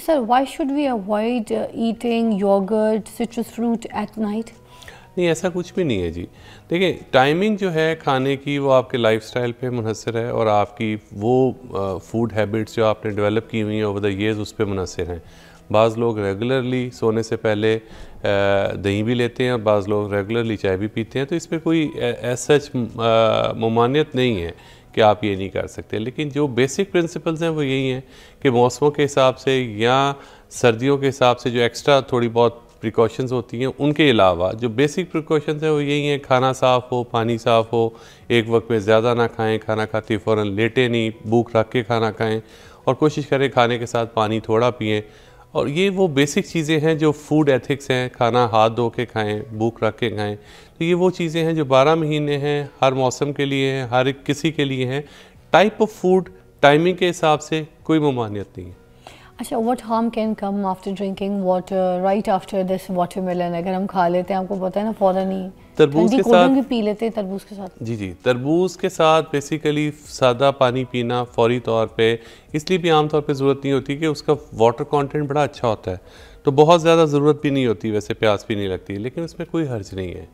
sir, why should we avoid eating yogurt, citrus fruit at night? नहीं, ऐसा कुछ भी नहीं है जी। देखिए, टाइमिंग जो है खाने की वो आपके लाइफस्टाइल पे मुनहसर है और आपकी वो फूड हैबिट्स जो आपने डेवलप की हुई हैं ओवर द इयर्स उस पर मुनहसर हैं। बाज़ लोग रेगुलरली सोने से पहले दही भी लेते हैं और बाज़ लोग रेगुलरली चाय भी पीते हैं, तो इस पर कोई सच ममानियत नहीं है कि आप ये नहीं कर सकते। लेकिन जो बेसिक प्रिंसिपल्स हैं वो यही हैं कि मौसमों के हिसाब से या सर्दियों के हिसाब से जो एक्स्ट्रा थोड़ी बहुत प्रिकॉशंस होती हैं, उनके अलावा जो बेसिक प्रिकॉशंस हैं वो यही हैं, खाना साफ़ हो, पानी साफ़ हो, एक वक्त में ज़्यादा ना खाएं, खाना खाते फ़ौरन लेटे नहीं, भूख रख के खाना खाएं और कोशिश करें खाने के साथ पानी थोड़ा पिएं। और ये वो बेसिक चीज़ें हैं जो फूड एथिक्स हैं, खाना हाथ धो के खाएं, भूख रख के खाएं। तो ये वो चीज़ें हैं जो 12 महीने हैं, हर मौसम के लिए हैं, हर एक किसी के लिए हैं। टाइप ऑफ फूड टाइमिंग के हिसाब से कोई ममानियत नहीं है। अच्छा, what harm can come after drinking water right after this watermelon? अगर हम खा लेते हैं, आपको पता है ना, फ़ौरन ही तरबूज के साथ भी पी लेते हैं तरबूज के साथ। जी जी, तरबूज के साथ बेसिकली सादा पानी पीना फ़ौरी तौर पे इसलिए भी आम तौर पे ज़रूरत नहीं होती कि उसका वाटर कंटेंट बड़ा अच्छा होता है, तो बहुत ज़्यादा ज़रूरत भी नहीं होती, वैसे प्यास भी नहीं लगती, लेकिन उसमें कोई हर्ज नहीं है।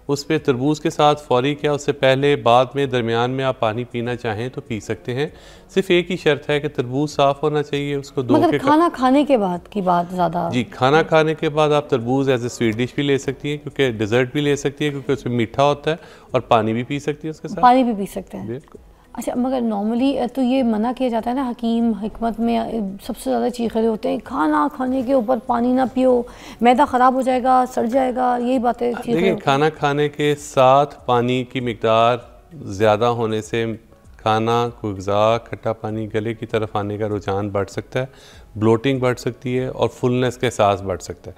उस पर तरबूज के साथ फ़ौरी क्या, उससे पहले बाद में दरमियान में आप पानी पीना चाहें तो पी सकते हैं। सिर्फ एक ही शर्त है कि तरबूज साफ़ होना चाहिए, उसको धो के खाना खाने के बाद की बात ज़्यादा। जी, खाना खाने के बाद आप तरबूज एज ए स्वीट डिश भी ले सकती हैं, क्योंकि डिज़र्ट भी ले सकती है, क्योंकि उसमें मीठा होता है, और पानी भी पी सकती है उसके साथ। पानी भी पी सकते हैं, बिल्कुल। अच्छा, मगर नॉर्मली तो ये मना किया जाता है ना, हकीम हिकमत में सबसे ज़्यादा चीखे होते हैं, खाना खाने के ऊपर पानी ना पियो, मैदा ख़राब हो जाएगा, सड़ जाएगा, यही बातें देखिए, खाना खाने के साथ पानी की मिकदार ज़्यादा होने से खाना को ग़िज़ा खट्टा पानी गले की तरफ आने का रुझान बढ़ सकता है, ब्लोटिंग बढ़ सकती है और फुलनेस का एहसास बढ़ सकता है।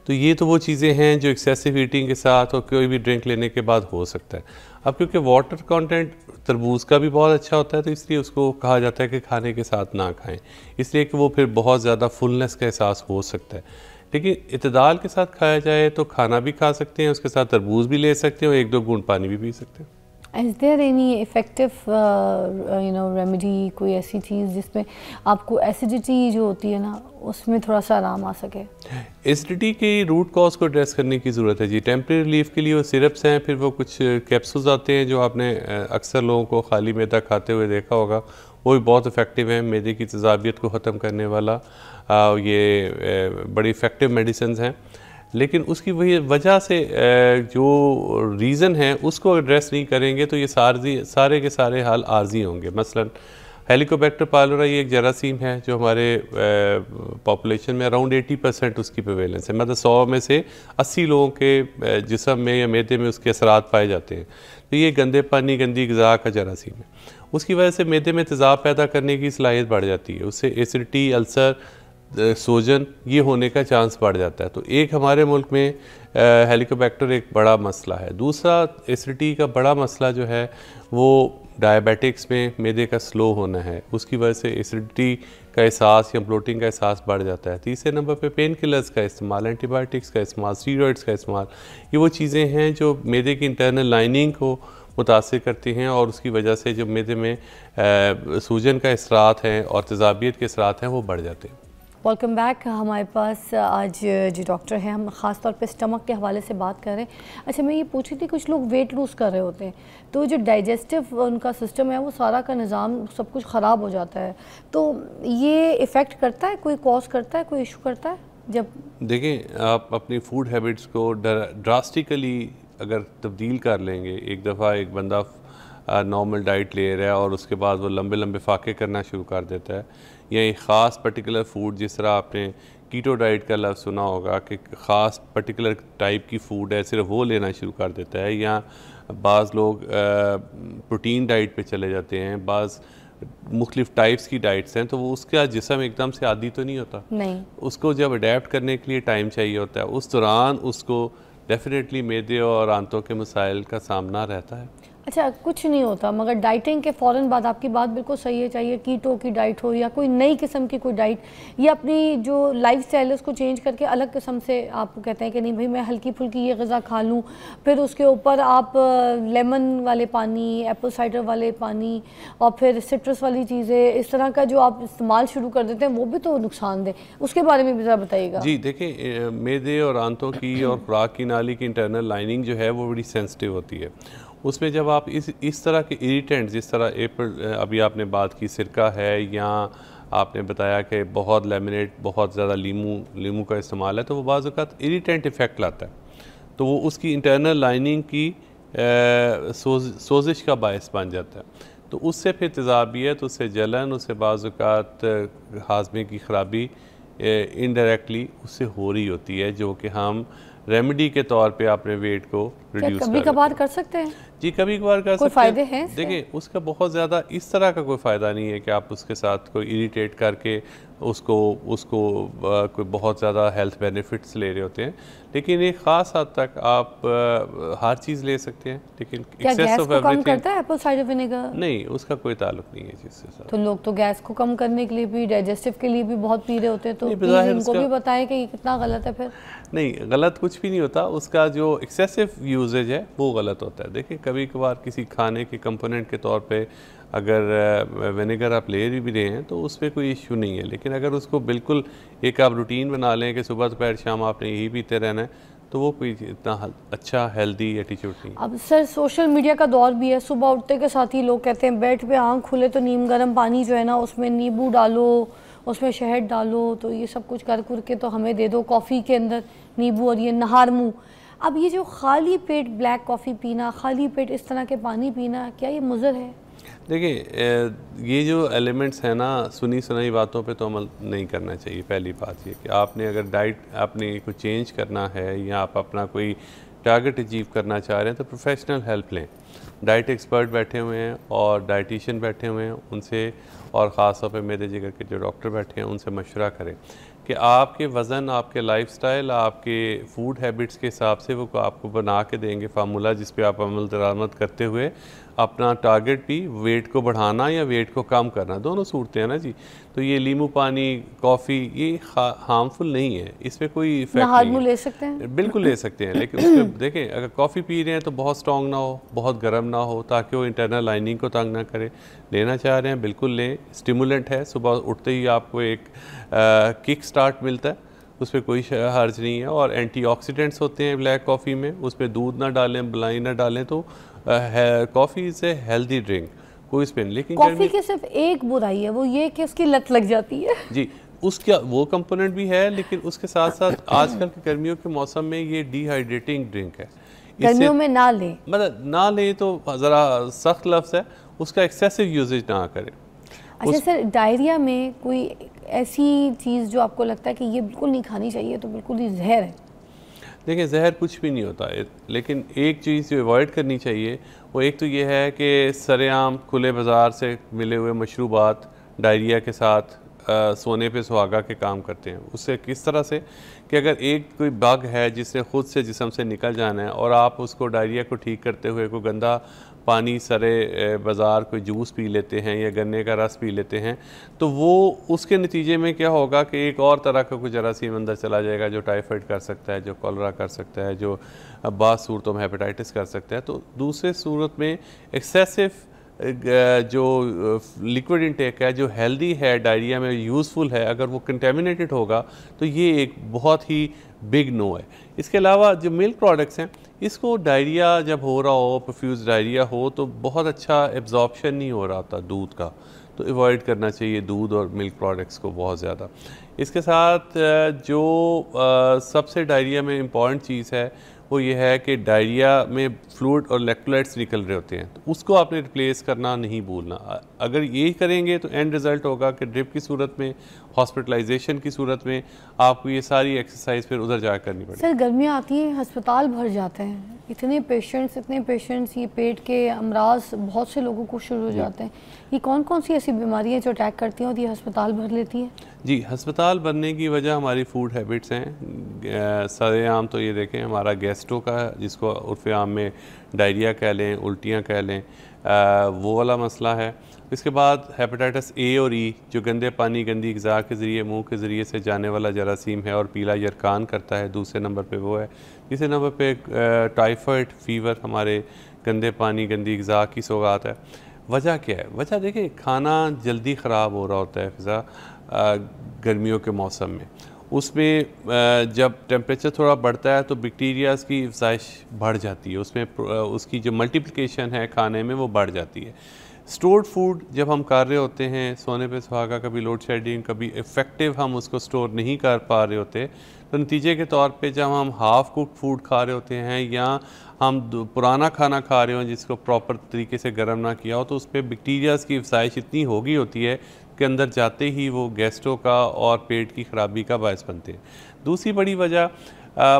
तो ये तो वो चीज़ें हैं जो एक्सेसिव ईटिंग के साथ और कोई भी ड्रिंक लेने के बाद हो सकता है। अब क्योंकि वाटर कंटेंट तरबूज का भी बहुत अच्छा होता है, तो इसलिए उसको कहा जाता है कि खाने के साथ ना खाएं, इसलिए कि वो फिर बहुत ज़्यादा फुलनेस का एहसास हो सकता है। लेकिन इत्तेदाल के साथ खाया जाए तो खाना भी खा सकते हैं, उसके साथ तरबूज भी ले सकते हैं और 1-2 बूंद पानी भी पी सकते हैं। Is there any effective remedy, कोई ऐसी चीज़ जिसमें आपको एसिडिटी जो होती है ना उसमें थोड़ा सा आराम आ सके? एसिडिटी के रूट कॉज को एड्रेस करने की ज़रूरत है जी। टेम्परेरी रिलीफ के लिए वो सिरप्स हैं, फिर वो कुछ कैप्सूल्स आते हैं जो आपने अक्सर लोगों को खाली मैदा खाते हुए देखा होगा, वो भी बहुत इफ़ेक्टिव हैं मैदे की तेज़ाबियत को ख़त्म करने वाला। ये बड़ी इफ़ेक्टिव मेडिसिन हैं, लेकिन उसकी वही वजह से जो रीज़न है उसको एड्रेस नहीं करेंगे तो ये सारे के सारे हाल आर्जी होंगे। मसलन हेलिकोबैक्टर पाइलोराई एक जरासीम है जो हमारे पॉपुलेशन में अराउंड 80% उसकी प्रेवेलेंस है, मतलब 100 में से 80 लोगों के जिस्म में या मैदे में उसके असरात पाए जाते हैं। तो ये गंदे पानी, गंदी ग़िज़ा का जरासीम है। उसकी वजह से मैदे में तेज़ाब पैदा करने की सलाहियत बढ़ जाती है, उससे एसिडिटी, अल्सर, सोजन ये होने का चांस बढ़ जाता है। तो एक हमारे मुल्क में हेलिकोबैक्टर एक बड़ा मसला है। दूसरा एसिडिटी का बड़ा मसला जो है वो डायबिटिक्स में मैदे का स्लो होना है, उसकी वजह से एसिडिटी का एहसास या ब्लोटिंग का एहसास बढ़ जाता है। तीसरे नंबर पे पेन किलर्स का इस्तेमाल, एंटीबायोटिक्स का इस्तेमाल, स्टीरॉइड्स का इस्तेमाल, ये वो चीज़ें हैं जो मैदे की इंटरनल लाइनिंग को मुतासिर करती हैं और उसकी वजह से जो मैदे में सूजन का असरात हैं और तेज़ाबियत के असरात हैं वो बढ़ जाते हैं। Welcome back. हमारे पास आज जो डॉक्टर हैं, हम ख़ास तौर पे स्टमक के हवाले से बात कर रहे हैं। अच्छा, मैं ये पूछ रही थी, कुछ लोग वेट लूज़ कर रहे होते हैं तो जो डाइजेस्टिव उनका सिस्टम है वो सारा का निज़ाम सब कुछ ख़राब हो जाता है, तो ये इफ़ेक्ट करता है, कोई कॉज करता है, कोई इशू करता है? जब देखें, आप अपनी फूड हैबिट्स को ड्रास्टिकली अगर तब्दील कर लेंगे, एक दफ़ा एक बंदा नॉर्मल डाइट ले रहा है और उसके बाद वो लंबे लंबे फाके करना शुरू कर देता है, या एक ख़ास पर्टिकुलर फूड, जिस तरह आपने कीटो डाइट का लफ्ज़ सुना होगा कि ख़ास पर्टिकुलर टाइप की फ़ूड है, सिर्फ वो लेना शुरू कर देता है, या बाज़ लोग प्रोटीन डाइट पे चले जाते हैं, बाज़ मुख्तलिफ़ टाइप्स की डाइट्स हैं, तो वो उसका जिस्म एकदम से आदी तो नहीं होता, नहीं, उसको जब अडेप्ट करने के लिए टाइम चाहिए होता है, उस दौरान उसको डेफिनेटली मैदे और आंतों के मसाइल का सामना रहता है। अच्छा, कुछ नहीं होता, मगर डाइटिंग के फ़ौरन बाद आपकी बात बिल्कुल सही है, चाहिए कीटो की डाइट हो या कोई नई किस्म की कोई डाइट, या अपनी जो लाइफ स्टाइल है उसको चेंज करके अलग किस्म से आप कहते हैं कि नहीं भाई मैं हल्की फुल्की ये ग़िज़ा खा लूँ, फिर उसके ऊपर आप लेमन वाले पानी, एप्पल साइडर वाले पानी और फिर सिट्रस वाली चीज़ें, इस तरह का जो आप इस्तेमाल शुरू कर देते हैं वो भी तो नुकसानदेह, उसके बारे में भी ज़रा बताइएगा। जी देखिए, मैदे और आंतों की और खुराक की नाली की इंटरनल लाइनिंग जो है वो बड़ी सेंसिटिव होती है। उसमें जब आप इस तरह के इरिटेंट, जिस तरह अभी आपने बात की सिरका है, या आपने बताया कि बहुत लेमिनेट, बहुत ज़्यादा लीमू का इस्तेमाल है, तो वो बाज़ औक़ात इरिटेंट इफ़ेक्ट लाता है, तो वो उसकी इंटरनल लाइनिंग की सोजिश का बायस बन जाता है, तो उससे फिर तेज़ाबियत, उससे जलन, उससे बाज़ औक़ात हाज़मे की ख़राबी इनडायरेक्टली उससे हो रही होती है, जो कि हम रेमेडी के तौर पे अपने वेट को रिड्यूस कभी कभार कर सकते हैं। जी कभी कभार कर सकते हैं। फ़ायदे हैं? देखिए उसका बहुत ज़्यादा इस तरह का कोई फ़ायदा नहीं है कि आप उसके साथ कोई इरिटेट करके उसको कोई बहुत ज़्यादा हेल्थ बेनिफिट्स ले रहे होते हैं, लेकिन एक ख़ास हद तक आप हर चीज़ ले सकते हैं, लेकिन एक्सेस ऑफ एवरीथिंग करता है एप्पल साइडर विनेगर? नहीं, उसका कोई ताल्लुक नहीं है जिससे साथ। तो लोग तो गैस को कम करने के लिए भी, डाइजेस्टिव के लिए भी बहुत पी रहे होते हैं, तो इनको भी बताएं कि ये कितना गलत है। फिर नहीं, गलत कुछ भी नहीं होता, उसका जो एक्सेसिव यूजेज है वो गलत होता है। देखिए कभी कभार किसी खाने के कंपोनेंट के तौर पे अगर विनेगर आप ले भी रहे हैं तो उस पर कोई इशू नहीं है, लेकिन अगर उसको बिल्कुल एक आप रूटीन बना लें कि सुबह दोपहर शाम आपने यही पीते रहना है, तो वो कोई इतना अच्छा हेल्दी एटीट्यूड नहीं। अब सर सोशल मीडिया का दौर भी है, सुबह उठते के साथ ही लोग कहते हैं बेड पे आँख खुले तो नीम गर्म पानी जो है ना उसमें नींबू डालो, उसमें शहद डालो, तो ये सब कुछ कर के तो हमें दे दो, कॉफ़ी के अंदर नींबू और ये नहार मुँह। अब ये जो खाली पेट ब्लैक कॉफ़ी पीना, खाली पेट इस तरह के पानी पीना, क्या ये मुज़र है? देखिए ये जो एलिमेंट्स हैं ना, सुनी सुनाई बातों पे तो अमल नहीं करना चाहिए। पहली बात ये कि आपने अगर डाइट आपने को चेंज करना है या आप अपना कोई टारगेट अचीव करना चाह रहे हैं तो प्रोफेशनल हेल्प लें। डाइट एक्सपर्ट बैठे हुए हैं और डाइटिशियन बैठे हुए हैं, उनसे, और ख़ास तौर पे मेरे जिगर के जो डॉक्टर बैठे हैं उनसे मशवरा करें कि आपके वज़न, आपके लाइफस्टाइल, आपके फूड हैबिट्स के हिसाब से वो आपको बना के देंगे फार्मूला, जिस पे आप अमल दरामद करते हुए अपना टारगेट भी वेट को बढ़ाना या वेट को कम करना, दोनों सूरतें हैं ना जी। तो ये नींबू पानी, कॉफ़ी ये हार्मफुल नहीं है, इस पर कोई इफेक्ट नहीं है। ले सकते हैं, बिल्कुल ले सकते हैं, लेकिन उसमें देखें अगर कॉफ़ी पी रहे हैं तो बहुत स्ट्रॉन्ग ना हो, बहुत गर्म ना हो, ताकि वो इंटरनल लाइनिंग को तंग ना करे। लेना चाह रहे हैं बिल्कुल लें, स्टिमुलेंट है, सुबह उठते ही आपको एक किक स्टार्ट मिलता है, उस पर कोई हर्ज नहीं है। और एंटीऑक्सीडेंट्स होते हैं ब्लैक कॉफ़ी में, उसमें दूध ना डालें, मलाई ना डालें, तो coffee is a healthy drink, कोई इस पर नहीं। लेकिन कॉफ़ी की सिर्फ एक बुराई है, वो ये कि उसकी लत लग जाती है जी, उसका वो कंपोनेंट भी है, लेकिन उसके साथ साथ आजकल के गर्मियों के मौसम में ये डिहाइड्रेटिंग ड्रिंक है, गर्मियों में ना लें, मतलब ना लें तो ज़रा सख्त लफ्ज़ है, उसका एक्सेसिव यूजेज ना करें। अच्छा सर, डायरिया में कोई ऐसी चीज़ जो आपको लगता है कि ये बिल्कुल नहीं खानी चाहिए, तो बिल्कुल ही जहर है? देखिए जहर कुछ भी नहीं होता है, लेकिन एक चीज़ जो अवॉइड करनी चाहिए वो एक तो ये है कि सरेआम खुले बाज़ार से मिले हुए मशरूबात डायरिया के साथ सोने पे सुहागा के काम करते हैं। उससे किस तरह से कि अगर एक कोई बग है जिसने ख़ुद से जिस्म से निकल जाना है और आप उसको डायरिया को ठीक करते हुए कोई गंदा पानी सरे बाज़ार कोई जूस पी लेते हैं या गन्ने का रस पी लेते हैं, तो वो उसके नतीजे में क्या होगा कि एक और तरह का कोई जरासीम अंदर चला जाएगा जो टाइफाइड कर सकता है, जो कॉलरा कर सकता है, जो बाज़ सूरतों में हेपेटाइटिस कर सकता है। तो दूसरे सूरत में एक्सेसिव जो लिक्विड इनटेक है जो हेल्दी है, डायरिया में यूज़फुल है, अगर वो कंटेमिनेटेड होगा तो ये एक बहुत ही बिग नो है। इसके अलावा जो मिल्क प्रोडक्ट्स हैं, इसको डायरिया जब हो रहा हो, प्रोफ्यूज डायरिया हो, तो बहुत अच्छा एब्जॉर्प्शन नहीं हो रहा था दूध का, तो अवॉइड करना चाहिए दूध और मिल्क प्रोडक्ट्स को बहुत ज़्यादा। इसके साथ जो सबसे डायरिया में इम्पॉर्टेंट चीज़ है वो ये है कि डायरिया में फ्लूइड और इलेक्ट्रोलाइट्स निकल रहे होते हैं, तो उसको आपने रिप्लेस करना नहीं भूलना। अगर यही करेंगे तो एंड रिज़ल्ट होगा कि ड्रिप की सूरत में, हॉस्पिटलाइजेशन की सूरत में आपको ये सारी एक्सरसाइज फिर उधर जा करनी पड़ेगी। सर गर्मियाँ आती हैं, अस्पताल भर जाते हैं, इतने पेशेंट्स, ये पेट के अमराज बहुत से लोगों को शुरू हो जाते हैं। ये कौन कौन सी ऐसी बीमारियाँ जो अटैक करती हैं और ये अस्पताल भर लेती हैं? जी, अस्पताल बनने की वजह हमारी फूड हैबिट्स हैं। सरेआम तो ये देखें हमारा गैस्ट्रो का, जिसको उर्फ़ आम में डायरिया कह लें, उल्टियाँ कह लें, वो वाला मसला है। इसके बाद हेपेटाइटिस ए और ई, जो गंदे पानी गंदी ग़िज़ा के ज़रिए मुंह के ज़रिए से जाने वाला जरासीम है और पीला यरकान करता है, दूसरे नंबर पे वो है। तीसरे नंबर पे टाइफाइड फीवर हमारे गंदे पानी गंदी ग़िज़ा की सौगात है। वजह क्या है? वजह देखिए, खाना जल्दी ख़राब हो रहा होता है फ़िज़ा गर्मियों के मौसम में। उसमें जब टेम्परेचर थोड़ा बढ़ता है तो बैक्टीरियाज़ की अफज़ाइश बढ़ जाती है, उसमें उसकी जो मल्टीप्लिकेशन है खाने में वो बढ़ जाती है। स्टोर्ड फूड जब हम कर रहे होते हैं, सोने पे सुहागा, कभी लोड शेडिंग, कभी इफ़ेक्टिव हम उसको स्टोर नहीं कर पा रहे होते, तो नतीजे के तौर पे जब हम हाफ़ कुक फूड खा रहे होते हैं या हम पुराना खाना खा रहे हो जिसको प्रॉपर तरीके से गर्म ना किया हो, तो उस पर बैक्टीरियाज़ की अफज़ाइश इतनी हो गई होती है कि अंदर जाते ही वो गैस्ट्रो का और पेट की ख़राबी का बायस बनते हैं। दूसरी बड़ी वजह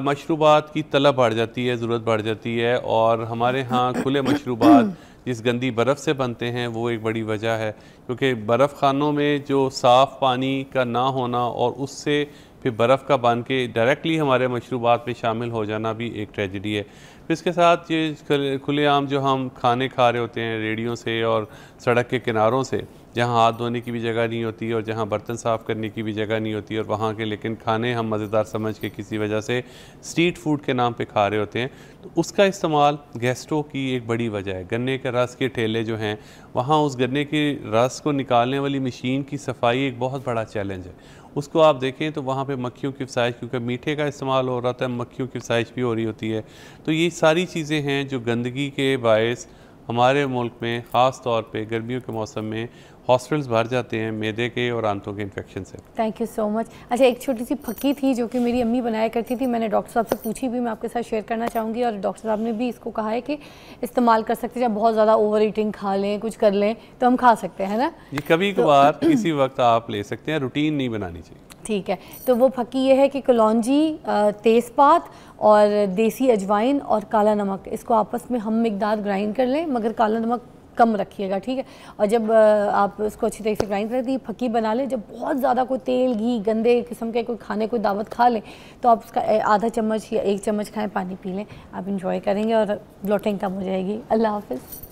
मशरूबात की तलब बढ़ जाती है, ज़रूरत बढ़ जाती है, और हमारे यहाँ खुले मशरूबात जिस गंदी बर्फ़ से बनते हैं वो एक बड़ी वजह है, क्योंकि बर्फ़ खानों में जो साफ़ पानी का ना होना और उससे फिर बर्फ़ का बन के डायरेक्टली हमारे मशरूबात में शामिल हो जाना भी एक ट्रेजेडी है। फिर इसके साथ ये खुलेआम जो हम खाने खा रहे होते हैं रेडियों से और सड़क के किनारों से, जहाँ हाथ धोने की भी जगह नहीं होती और जहाँ बर्तन साफ़ करने की भी जगह नहीं होती, और वहाँ के लेकिन खाने हम मज़ेदार समझ के किसी वजह से स्ट्रीट फूड के नाम पे खा रहे होते हैं, तो उसका इस्तेमाल गैस्ट्रो की एक बड़ी वजह है। गन्ने के रस के ठेले जो हैं, वहाँ उस गन्ने के रस को निकालने वाली मशीन की सफाई एक बहुत बड़ा चैलेंज है। उसको आप देखें तो वहाँ पे मक्खियों की अफज़ाइश, क्योंकि मीठे का इस्तेमाल हो रहा था, मक्खियों की अफज़ाइश भी हो रही होती है। तो ये सारी चीज़ें हैं जो गंदगी के बायस हमारे मुल्क में ख़ास तौर पे गर्मियों के मौसम में हॉस्पिटल्स भर जाते हैं मैदे के और आंतों के इन्फेक्शन से। Thank you so much. अच्छा, एक छोटी सी फक्की थी जो कि मेरी अम्मी बनाया करती थी, मैंने डॉक्टर साहब से पूछी भी, मैं आपके साथ शेयर करना चाहूँगी, और डॉक्टर साहब ने भी इसको कहा है कि इस्तेमाल कर सकते हैं, जब बहुत ज़्यादा ओवर ईटिंग खा लें, कुछ कर लें तो हम खा सकते हैं ना जी, कभी कभार किसी वक्त आप ले सकते हैं, रूटीन नहीं बनानी चाहिए। ठीक है, तो वो फक्की ये है कि कलौंजी, तेज़पात और देसी अजवाइन और काला नमक, इसको आपस में हम मिकदार ग्राइंड कर लें, मगर काला नमक कम रखिएगा, ठीक है। और जब आप इसको अच्छी तरीके से ग्राइंड करें तो ये फक्की बना लें। जब बहुत ज़्यादा कोई तेल घी गंदे किस्म के कोई खाने कोई दावत खा लें तो आप उसका आधा चम्मच या 1 चम्मच खाएं, पानी पी लें, आप इंजॉय करेंगे और ब्लोटिंग कम हो जाएगी। अल्लाह हाफ़िज़।